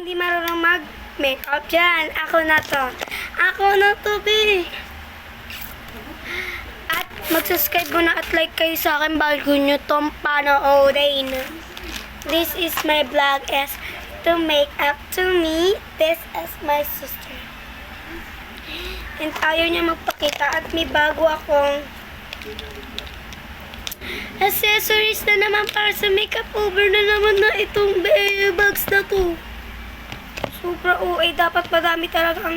Hindi marunong mag-makeup dyan. Ako na to. Ako na to, be. At mag-subscribe muna at like kayo sa akin bago nyo tong panoorin. This is my vlog as to make up to me. This is my sister. And ayaw niya magpakita at may bago akong accessories na naman para sa makeup over na naman na itong bags na to. Sobra OA. Dapat madami talaga ang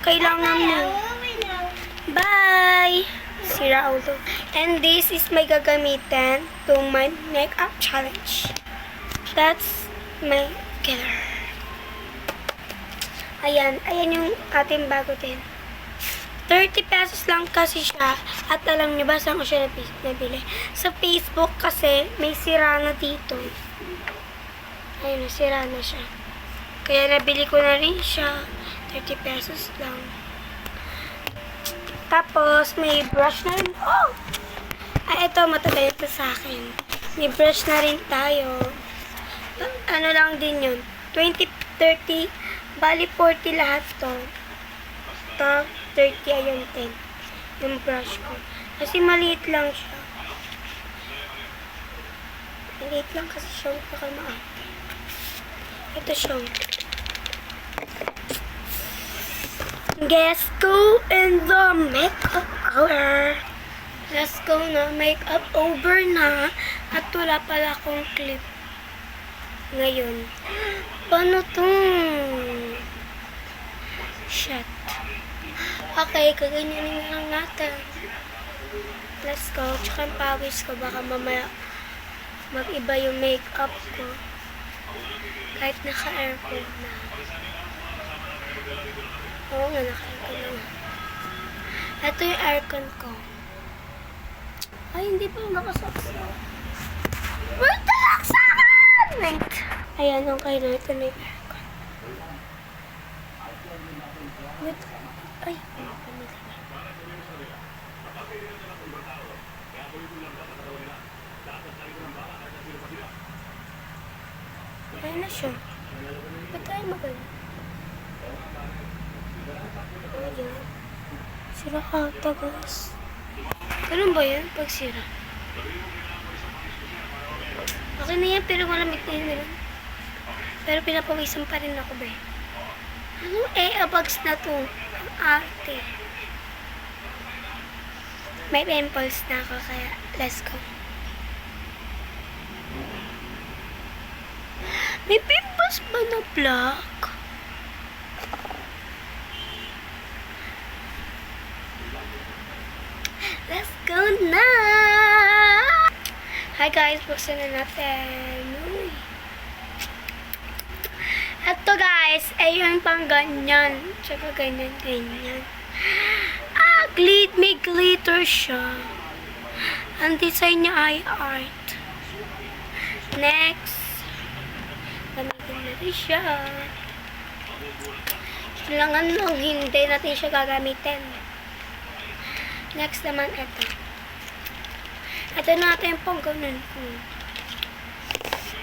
kailangan mo. Bye! Si Raulo. And this is my gagamitin to my makeup challenge. That's my killer. Ayan. Ayan yung ating bago din. 30 pesos lang kasi siya. At alam niyo ba saan ko siya nabili? Sa Facebook kasi may sira na dito. Ayun, sira na siya. Kaya nabili ko na rin siya. 30 pesos lang. Tapos, may brush na rin. Oh! Ay, ito, matagal ito sa akin. May brush na rin tayo. Ano lang din yun. 20, 30, bali 40 lahat to. Ito, 30, ayun 10. Yung brush ko. Kasi maliit lang siya. Maliit lang kasi siya. Baka maate. Ito siya. Let's go in the makeup hour. Let's go na. Makeup over na. At wala pala akong clip. Ngayon. Paano to? Shit. Okay, kaganyanin lang natin. Let's go. Tsaka ang pawis ko. Baka mamaya mag-iba yung makeup ko. Kahit naka-aircon na. Oo nga, naka-aircon na. Ito yung aircon ko. Ay, hindi pa nakasaksa. Wait, nakasaksan! Wait. Ayan, okay na. Ito na yung aircon. Wait. Ay. Ayan na siya. Ba't tayo magaling? Ayan. Sira ata, guys. Ganun ba yan? Pag sira. Okay na yan, pero malamig na yun. Pero pinapawisan pa rin ako, ba? Ano bags na to? Ang arte. May pimples na ako, kaya let's go. May pimples ba na black? Let's go na! Hi guys, buksan na natin. Uy. Ito guys, ay yung pang ganyan. Tsaka ganyan. Ah, may glitter siya. Ang design niya ay art. Next. Gamitin natin siya. Kailangan nung hindi natin siya gagamitin. Next naman ito. Ito natin yung pang ganun.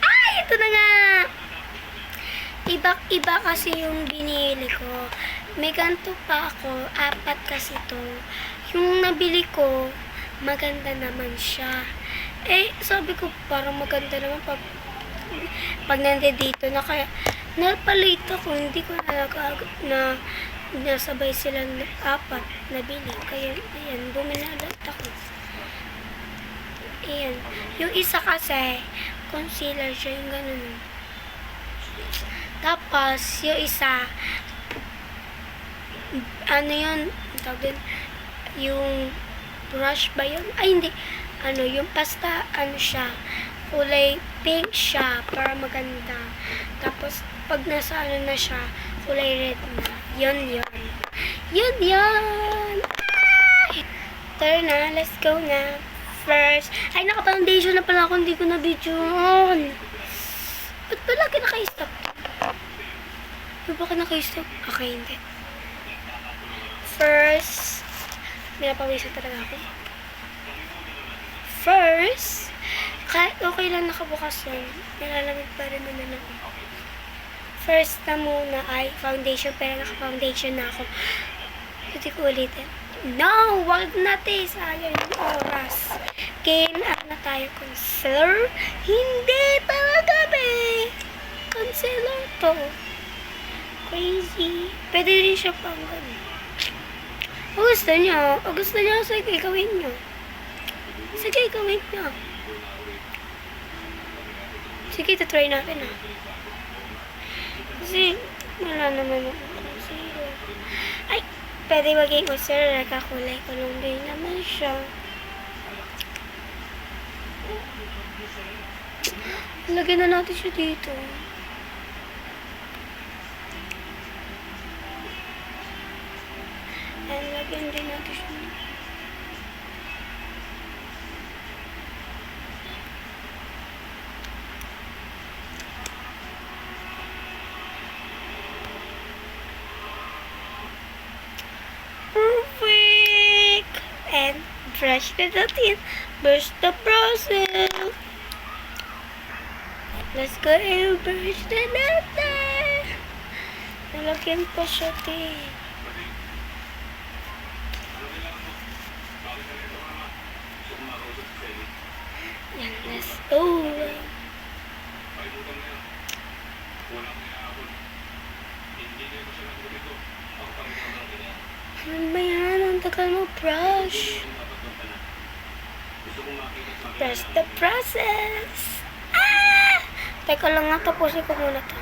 Ay! Ito na nga! Iba kasi yung binili ko. May ganito pa ako. 4 kasi to. Yung nabili ko, maganda naman siya. Eh, sabi ko, parang maganda naman pag nandito na. Kaya, napalate ako. Hindi ko na nasabay sila 4 nabili. Kaya, ayan, buminalat ako. Ayan. Yung isa kasi, concealer siya. Yung ganun. Tapos, yung isa, ano yun, tawag din, yung brush ba yun? Ay, hindi. Ano, yung pasta, ano siya, kulay pink siya, para maganda. Tapos, pag nasa ano na siya, kulay red na. Yun. Ay! Tara na, let's go na. First, ay, naka-foundation na pala ako, hindi ko na-videoon. Ba't pala naka-stop? Bakit naka-stop? Okay, hindi. First, pinapawisan talaga ako. First, kahit okay lang nakabukas yun, nilalamig pa rin naman ako. first na muna ay foundation, pero naka-foundation na ako. Hindi ko ulitin. No! Wag natin! Sayang yung oras. Gain up na tayo, concealer? Hindi talaga, be! Concealer to. Crazy. Pwede rin siya pang ganun. O gusto niyo, sige, gawin niyo. Sige, gawin niyo. Sige, try natin ah. Kasi, wala naman ako concealer. Ay, pwede maging concealer, nagkakulay ko lang din naman siya. Lagyan na natin siya dito. And lagyan din natin siya dito. Perfect! And brush na natin. Brush the process. Let's go and brush na natin. Nalagyan pa siya, te. Yan, let's go. Ano ba yan? Ang tagal mo brush. Brush the process. Ah! Teka lang nga, tapusin ko muna to.